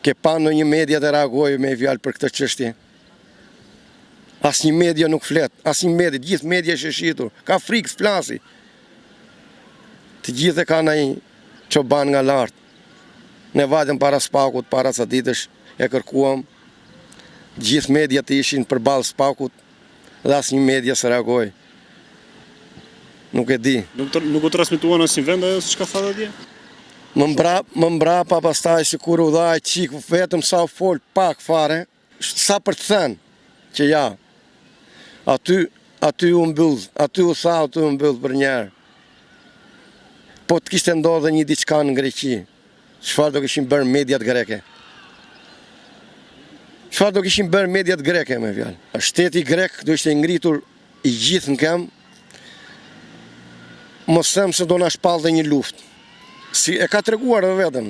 Ke pa në një media të reagojë me fjalë për këtë çështje. Asnjë media nuk flet, asnjë media, gjithë media është shitur, ka frikë të flasi. Të gjithë kanë ai çoban nga lart. Ne vajtëm para spakut, para sa ditësh e kërkuam. Gjithë media të ishin përballë spakut dhe asnjë media s'e reagoi. Nuk e di. Nuk u transmetuan asnjë vend ajo se çka tha atje? Më mbrapa pastaj sikur u dha çik vetëm sa u fol pak fare, sa për të thënë që ja. Aty u mbyll, aty u mbyll për njerë. Po të kishte ndodhe një diçka në Greqi, çfarë do kishin bërë mediat greke? Çfarë do kishin bërë mediat greke me fjalë? Shteti grek do ishte ngritur i gjithë në këmbë. Mos them se do na shpallë një luftë. Si e ka treguar edhe vetëm.